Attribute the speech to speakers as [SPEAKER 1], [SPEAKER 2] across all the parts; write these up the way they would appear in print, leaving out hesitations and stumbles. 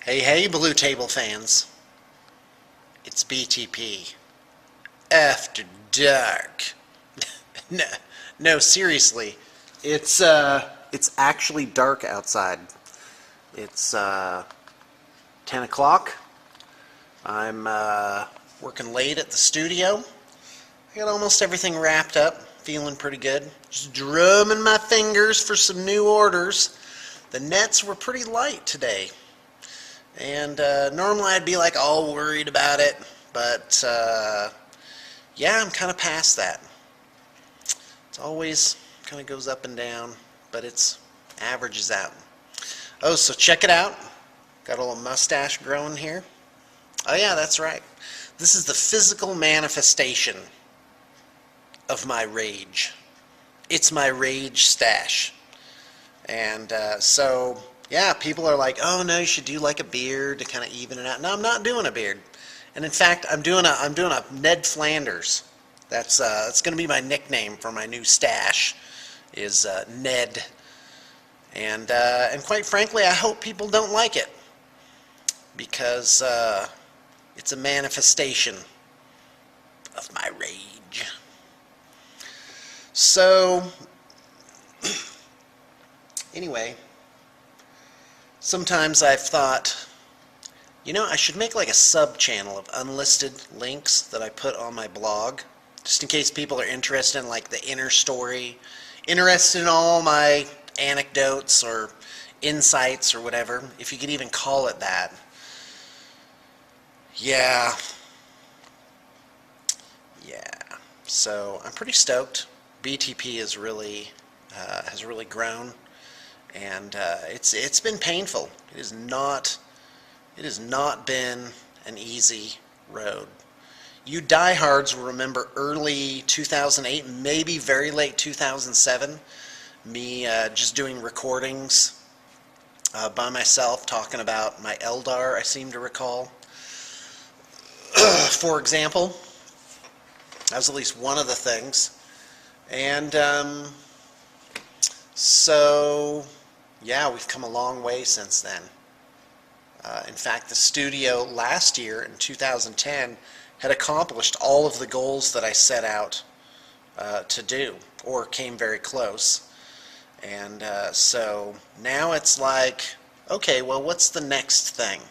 [SPEAKER 1] Hey, hey, Blue Table fans. It's BTP. After dark. No, no, seriously. It's actually dark outside. It's 10 o'clock. I'm working late at the studio. I got almost everything wrapped up. Feeling pretty good. Just drumming my fingers for some new orders. The nets were pretty light today. And normally I'd be like all worried about it, but yeah, I'm kind of past that. It's always kind of goes up and down, but it's averages out. Oh, so check it out. Got a little mustache growing here. Oh yeah, that's right. This is the physical manifestation of my rage. It's my rage stash. And so yeah, people are like, oh no, you should do like a beard to kind of even it out. No, I'm not doing a beard. And in fact, I'm doing a Ned Flanders. That's going to be my nickname for my new stash, is Ned. And quite frankly, I hope people don't like it, because it's a manifestation of my rage. So anyway, sometimes I've thought, I should make like a sub-channel of unlisted links that I put on my blog, just in case people are interested in like the inner story, interested in all my anecdotes or insights or whatever, if you could even call it that. Yeah. So I'm pretty stoked. BTP has really grown. And it's been painful. It has not been an easy road. You diehards will remember early 2008, maybe very late 2007, me just doing recordings by myself, talking about my Eldar, I seem to recall. For example, that was at least one of the things. And so yeah, we've come a long way since then. In fact, the studio last year in 2010 had accomplished all of the goals that I set out to do, or came very close. And so now it's like, okay, well, what's the next thing?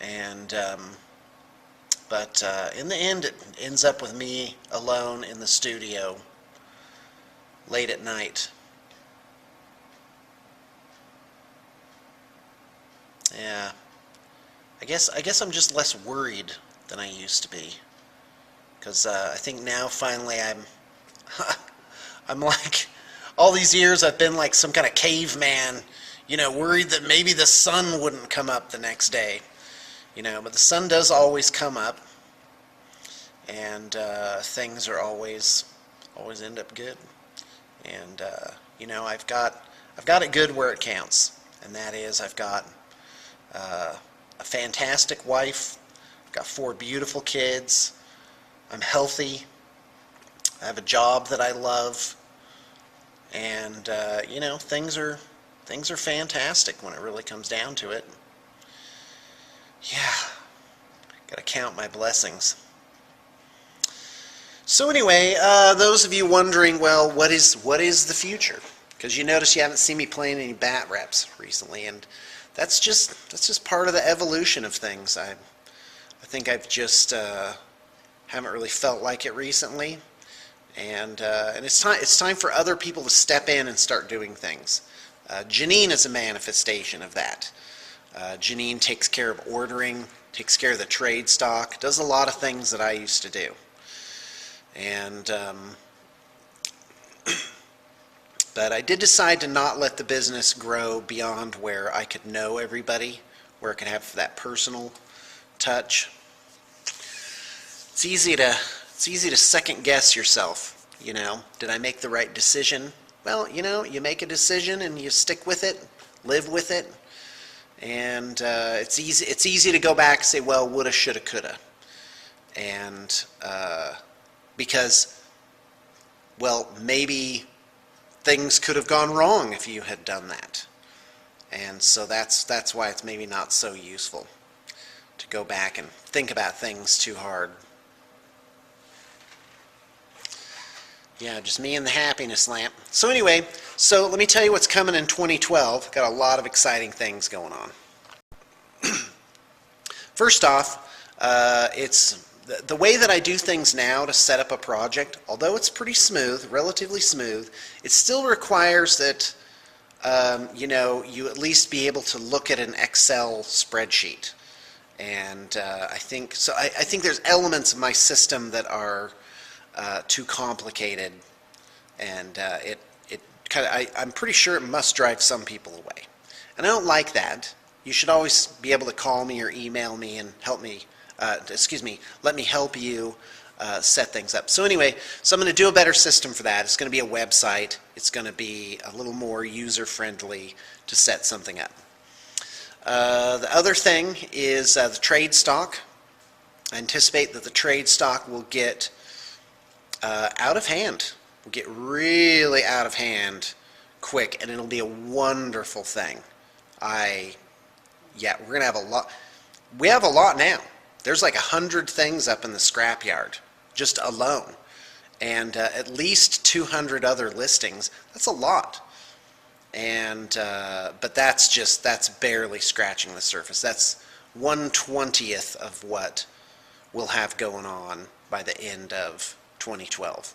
[SPEAKER 1] And but in the end, it ends up with me alone in the studio late at night. Yeah, I guess I'm just less worried than I used to be, because I think now finally I'm like, all these years I've been like some kind of caveman, worried that maybe the sun wouldn't come up the next day, but the sun does always come up, and things are always end up good, and I've got it good where it counts, and that is I've got a fantastic wife. I've got 4 beautiful kids. I'm healthy. I have a job that I love, and things are fantastic when it really comes down to it. Yeah, gotta count my blessings. So anyway, those of you wondering, well, what is the future? Because you notice you haven't seen me playing any bat reps recently, and that's just part of the evolution of things. I think I've just haven't really felt like it recently, and it's time for other people to step in and start doing things. Janine is a manifestation of that. Janine takes care of ordering, takes care of the trade stock, does a lot of things that I used to do, and but I did decide to not let the business grow beyond where I could know everybody, where I could have that personal touch. It's easy to second guess yourself, Did I make the right decision? Well, you make a decision and you stick with it, live with it, and it's easy to go back and say, well, woulda, shoulda, coulda, and because, well, maybe things could have gone wrong if you had done that. And so that's why it's maybe not so useful to go back and think about things too hard. Yeah, just me and the happiness lamp. So anyway, so let me tell you what's coming in 2012. Got a lot of exciting things going on. First off, it's the way that I do things now to set up a project. Although it's pretty smooth, relatively smooth, it still requires that you know, you at least be able to look at an Excel spreadsheet. And I think so. I think there's elements of my system that are too complicated, and it kind of I'm pretty sure it must drive some people away, and I don't like that. You should always be able to call me or email me and help me. Let me help you set things up. So anyway, so I'm going to do a better system for that. It's going to be a website. It's going to be a little more user-friendly to set something up. The other thing is the trade stock. I anticipate that the trade stock will get out of hand. Will get really out of hand quick, and it'll be a wonderful thing. Yeah, we're going to have a lot. We have a lot now. There's like 100 things up in the scrapyard, just alone, and at least 200 other listings. That's a lot, and but that's barely scratching the surface. That's 1/20th of what we'll have going on by the end of 2012.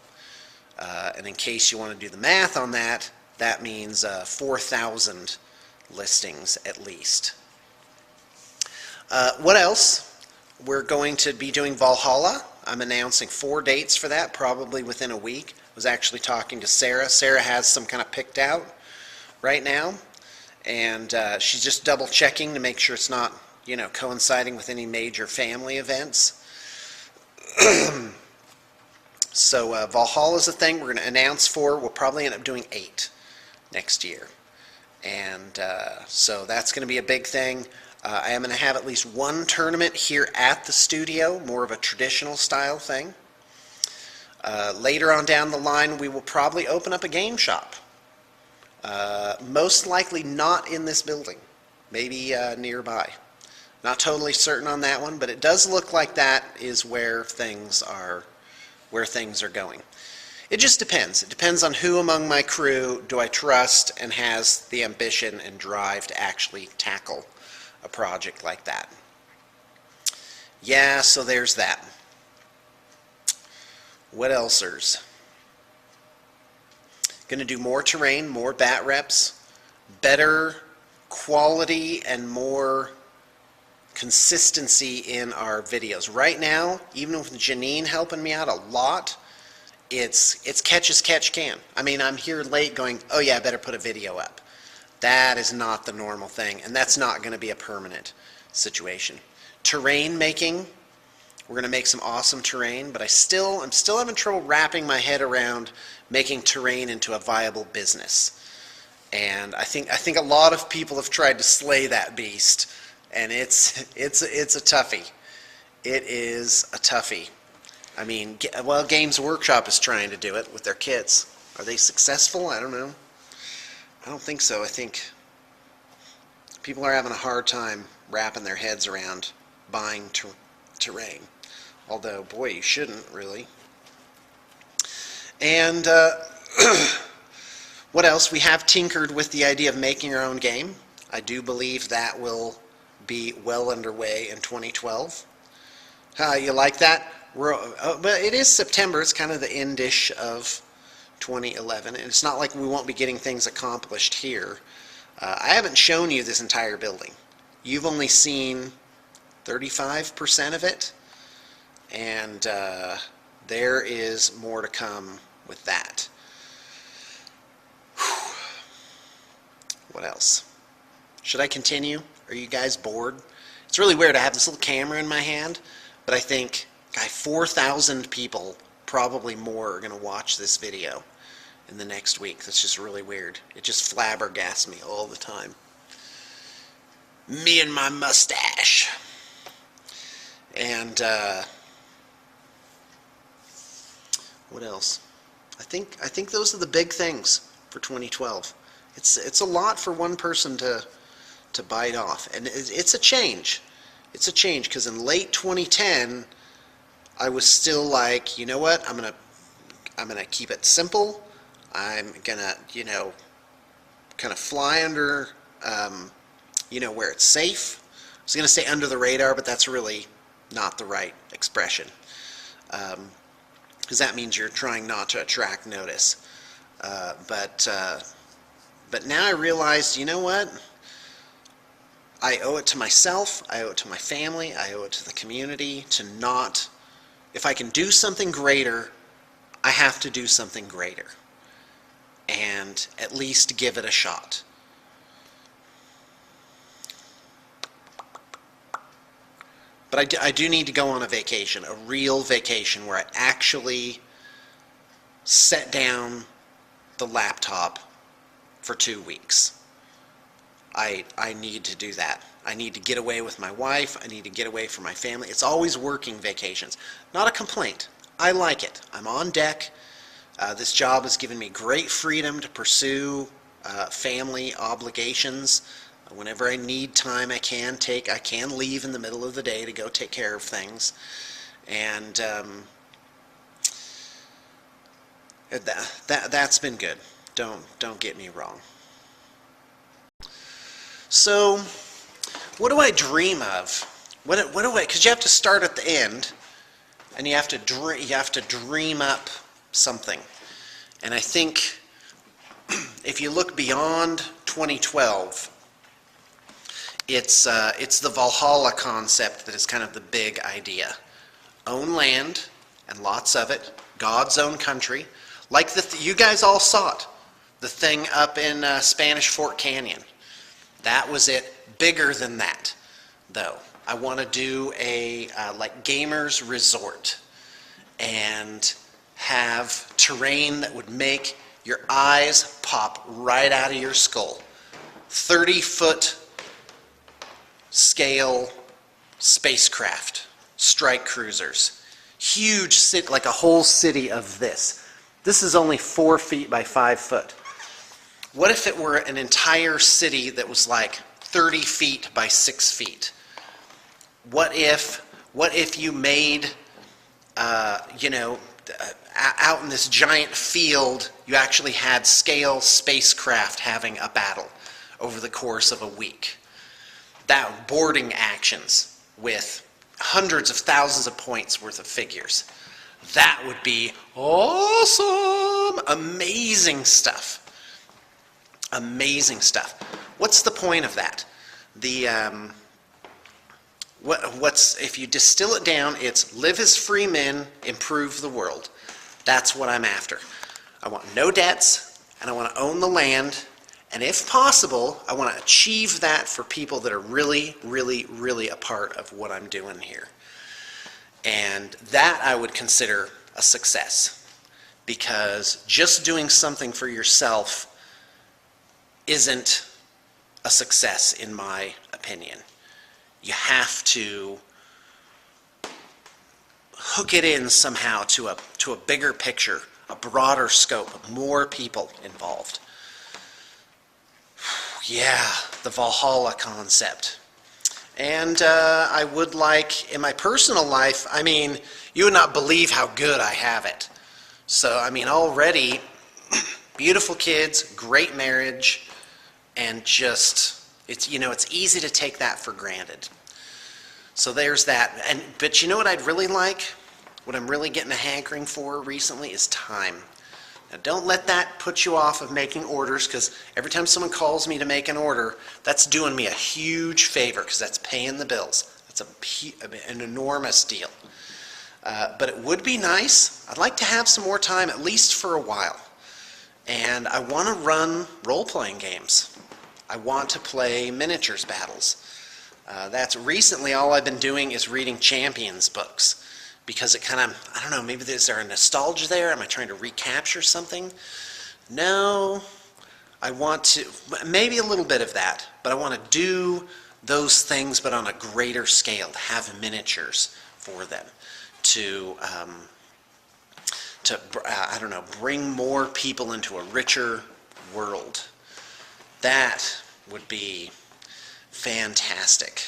[SPEAKER 1] And in case you want to do the math on that, that means 4,000 listings at least. What else? We're going to be doing Valhalla. I'm announcing 4 dates for that, probably within a week. I was actually talking to Sarah. Sarah has some kind of picked out right now, and she's just double checking to make sure it's not, you know, coinciding with any major family events. So Valhalla is a thing we're going to announce for. We'll probably end up doing 8 next year, and so that's going to be a big thing. I am going to have at least 1 tournament here at the studio, more of a traditional style thing. Later on down the line, we will probably open up a game shop. Most likely not in this building, maybe nearby. Not totally certain on that one, but it does look like that is where things are going. It just depends. It depends on who among my crew do I trust and has the ambition and drive to actually tackle a project like that. Yeah, so there's that. What else's? Going to do more terrain, more bat reps, better quality and more consistency in our videos. Right now, even with Janine helping me out a lot, it's catch as catch can. I mean, I'm here late going, oh yeah, I better put a video up. That is not the normal thing, and that's not going to be a permanent situation. Terrain making, we're going to make some awesome terrain, but I'm still having trouble wrapping my head around making terrain into a viable business. And I think a lot of people have tried to slay that beast, and it's a toughie. It is a toughie. I mean, well, Games Workshop is trying to do it with their kits. Are they successful? I don't know. I don't think so. I think people are having a hard time wrapping their heads around buying terrain. Although, boy, you shouldn't, really. And what else? We have tinkered with the idea of making our own game. I do believe that will be well underway in 2012. You like that? But it is September. It's kind of the end-ish of 2011, and it's not like we won't be getting things accomplished here. I haven't shown you this entire building. You've only seen 35% of it, and there is more to come with that. Whew. What else? Should I continue? Are you guys bored? It's really weird. I have this little camera in my hand, but I think, guy, 4,000 people, probably more, are going to watch this video in the next week. That's just really weird. It just flabbergasts me all the time. Me and my mustache. And what else? I think those are the big things for 2012. It's a lot for one person to to bite off. And it's a change. It's a change, because in late 2010, I was still like, you know what, I'm gonna keep it simple. I'm gonna, kind of fly under, where it's safe. I was gonna say under the radar, but that's really not the right expression, because that means you're trying not to attract notice. But now I realized, you know what? I owe it to myself, I owe it to my family, I owe it to the community to not, if I can do something greater, I have to do something greater, and at least give it a shot. But I do need to go on a vacation, a real vacation, where I actually set down the laptop for 2 weeks. I need to do that. I need to get away with my wife. I need to get away from my family. It's always working vacations. Not a complaint. I like it. I'm on deck. This job has given me great freedom to pursue family obligations. Whenever I need time, I can leave in the middle of the day to go take care of things. And that's been good. Don't get me wrong. So, what do I dream of? What do I? Because you have to start at the end, and you have to dream up something. And I think if you look beyond 2012, it's the Valhalla concept that is kind of the big idea. Own land, and lots of it. God's own country. Like you guys all saw it. The thing up in Spanish Fort Canyon. That was it. Bigger than that, though. I want to do a like gamers resort and have terrain that would make your eyes pop right out of your skull. 30-foot scale spacecraft, strike cruisers, huge city, like a whole city of this. This is only 4 feet by 5 foot. What if it were an entire city that was like 30 feet by 6 feet? What if you made, out in this giant field, you actually had scale spacecraft having a battle over the course of a week? That boarding actions with hundreds of thousands of points worth of figures. That would be awesome! Amazing stuff. Amazing stuff. What's the point of that? If you distill it down, it's live as free men, improve the world. That's what I'm after. I want no debts, and I want to own the land, and if possible, I want to achieve that for people that are really, really, really a part of what I'm doing here. And that I would consider a success, because just doing something for yourself isn't a success, in my opinion. You have to hook it in somehow to a bigger picture, a broader scope, more people involved. Yeah, the Valhalla concept. And I would like, in my personal life, I mean, you would not believe how good I have it. So, I mean, already, beautiful kids, great marriage, and just, it's easy to take that for granted. So there's that. But you know what I'd really like? What I'm really getting a hankering for recently is time. Now, don't let that put you off of making orders, because every time someone calls me to make an order, that's doing me a huge favor, because that's paying the bills. That's an enormous deal. But it would be nice. I'd like to have some more time, at least for a while. And I want to run role-playing games. I want to play miniatures battles. That's recently all I've been doing is reading Champions books, because it kind of, I don't know, maybe is there a nostalgia there? Am I trying to recapture something? No, I want to, maybe a little bit of that, but I want to do those things but on a greater scale, to have miniatures for them, to I don't know, bring more people into a richer world. That would be Fantastic.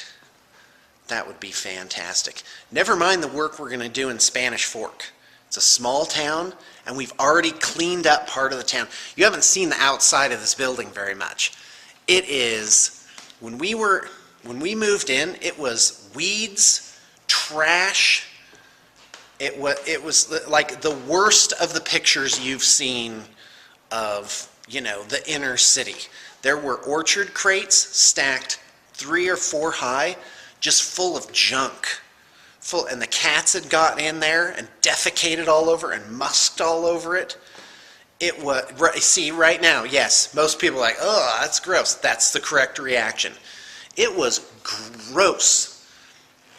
[SPEAKER 1] That would be fantastic. Never mind the work we're going to do in Spanish Fork. It's a small town, and we've already cleaned up part of the town. You haven't seen the outside of this building very much. It is, when we moved in, it was weeds, trash. It was like the worst of the pictures you've seen of, the inner city. There were orchard crates stacked 3 or 4 high, just full of junk. And the cats had gotten in there and defecated all over and musked all over it. It was, see, right now, yes, most people are like, oh, that's gross. That's the correct reaction. It was gross.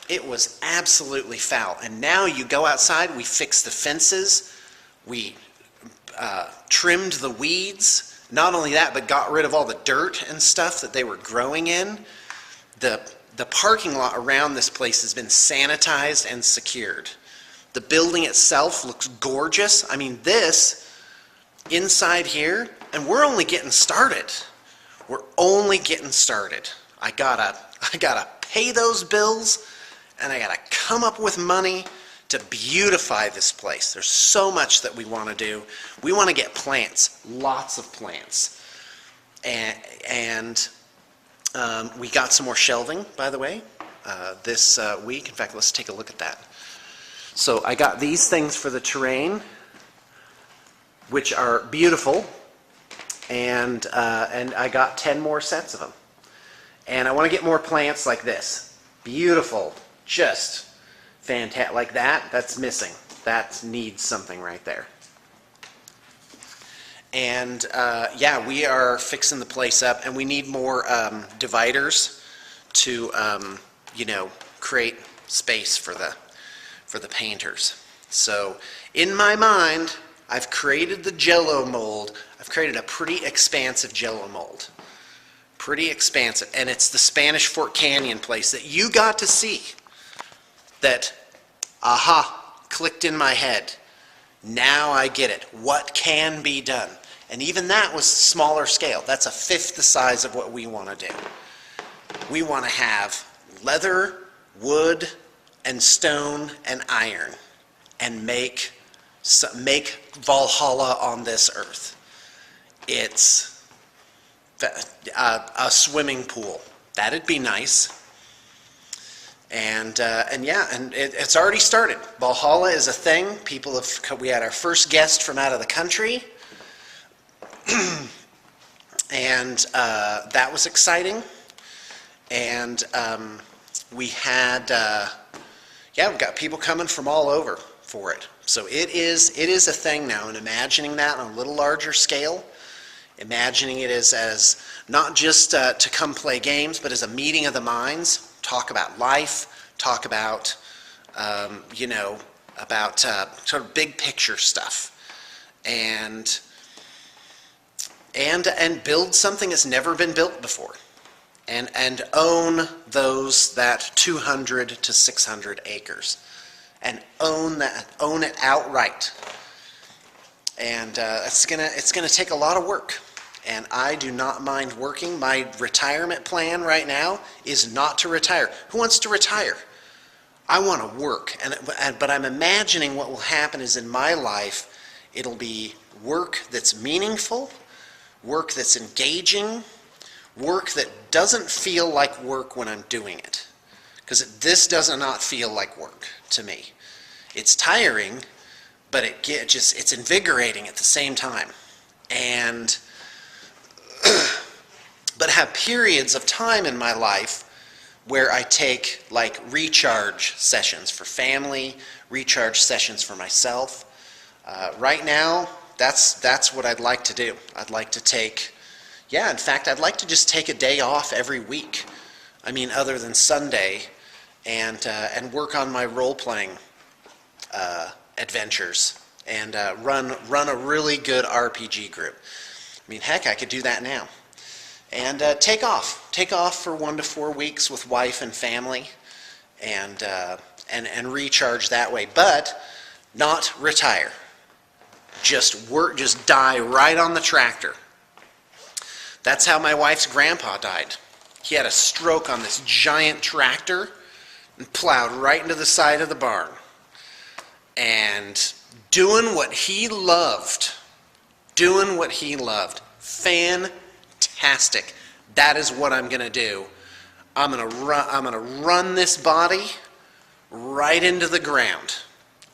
[SPEAKER 1] It was absolutely foul. And now you go outside, we fixed the fences, we trimmed the weeds. Not only that, but got rid of all the dirt and stuff that they were growing in. The parking lot around this place has been sanitized and secured. The building itself looks gorgeous. I mean, this inside here, and we're only getting started. We're only getting started. I gotta pay those bills, and I gotta come up with money to beautify this place. There's so much that we want to do. We want to get plants, lots of plants, and we got some more shelving, by the way, this week. In fact, let's take a look at that. So I got these things for the terrain, which are beautiful, and I got 10 more sets of them. And I want to get more plants like this. Beautiful, just fantastic. Like that, that's missing. That needs something right there. And yeah, we are fixing the place up, and we need more dividers to, create space for the painters. So in my mind, I've created the Jell-O mold. I've created a pretty expansive Jell-O mold. Pretty expansive, and it's the Spanish Fork Canyon place that you got to see. That, aha, clicked in my head. Now I get it. What can be done? And even that was smaller scale. That's a fifth the size of what we want to do. We want to have leather, wood, and stone and iron, and make Valhalla on this earth. It's a swimming pool. That'd be nice. And yeah, and it's already started. Valhalla is a thing. We had our first guest from out of the country. And that was exciting. And we had, we've got people coming from all over for it. So it is a thing now, and imagining that on a little larger scale, imagining it as not just to come play games, but as a meeting of the minds, talk about life, talk about, about sort of big picture stuff, and build something that's never been built before, and own that 200 to 600 acres, and own it outright. And it's gonna take a lot of work, and I do not mind working. My retirement plan right now is not to retire. Who wants to retire? I want to work, but I'm imagining what will happen is in my life, it'll be work that's meaningful, work that's engaging, work that doesn't feel like work when I'm doing it. Because this does not feel like work to me. It's tiring, but it's invigorating at the same time. And but have periods of time in my life where I take like recharge sessions for family, recharge sessions for myself. Right now, that's what I'd like to do. I'd like to take, in fact, I'd like to just take a day off every week. I mean, other than Sunday, and work on my role-playing adventures, and run a really good RPG group. I mean, heck, I could do that now. And take off for 1 to 4 weeks with wife and family, and recharge that way, but not retire. Just work, just die right on the tractor. That's how my wife's grandpa died. he had a stroke on this giant tractor and plowed right into the side of the barn. And doing what he loved. Fantastic. That is what I'm going to do. I'm going to run this body right into the ground.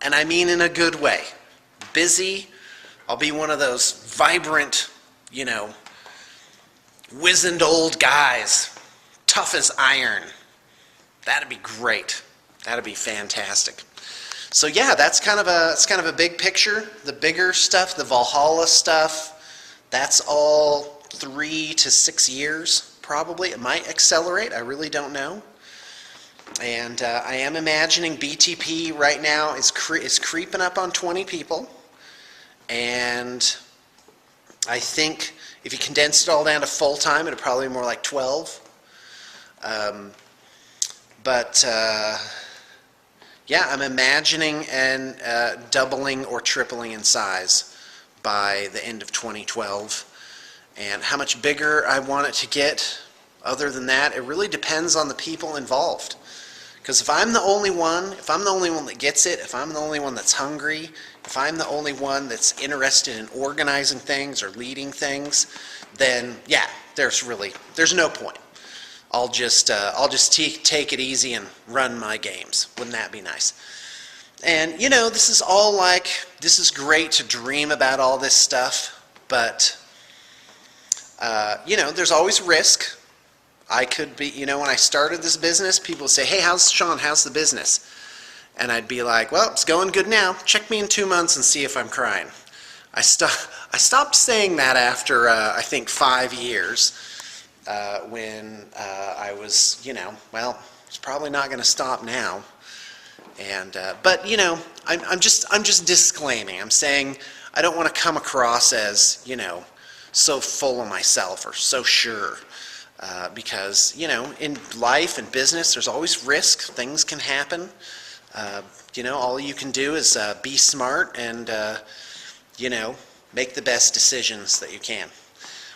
[SPEAKER 1] And I mean in a good way. Busy. I'll be one of those vibrant, wizened old guys. Tough as iron. That'd be great. That'd be fantastic. So yeah, it's kind of a big picture. The bigger stuff, the Valhalla stuff, that's all 3 to 6 years probably. It might accelerate. I really don't know. And I am imagining BTP right now is creeping up on 20 people. And I think if you condense it all down to full time, it'll probably be more like 12. Yeah, I'm imagining and doubling or tripling in size by the end of 2012. And how much bigger I want it to get, other than that, it really depends on the people involved. Because if I'm the only one that gets it, if I'm the only one that's hungry, if I'm the only one that's interested in organizing things or leading things, then yeah, there's no point. I'll just take it easy and run my games. Wouldn't that be nice? And this is great to dream about all this stuff, but there's always risk. I could be, when I started this business, people would say, "Hey, Sean, how's the business?" And I'd be like, "Well, it's going good now. Check me in 2 months and see if I'm crying." I stopped saying that after I think 5 years. When I was, it's probably not going to stop now. And but I'm just disclaiming. I'm saying I don't want to come across as so full of myself or so sure, because in life and business there's always risk. Things can happen. All you can do is be smart and make the best decisions that you can.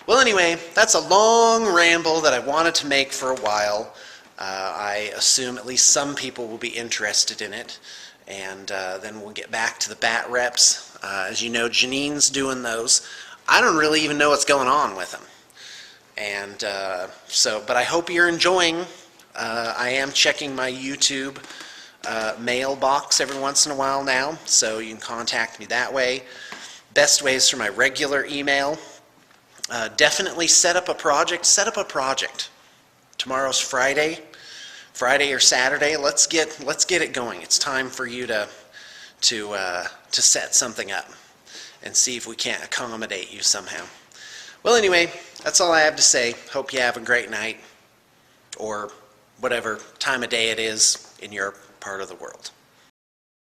[SPEAKER 1] Well, anyway, that's a long ramble that I wanted to make for a while. I assume at least some people will be interested in it. And then we'll get back to the bat reps. As you know, Janine's doing those. I don't really even know what's going on with them. And but I hope you're enjoying. I am checking my YouTube mailbox every once in a while now, so you can contact me that way. Best way is through my regular email. Definitely set up a project. Tomorrow's Friday or Saturday. Let's get it going. It's time for you to set something up and see if we can't accommodate you somehow. Well, anyway, that's all I have to say. Hope you have a great night, or whatever time of day it is in your part of the world.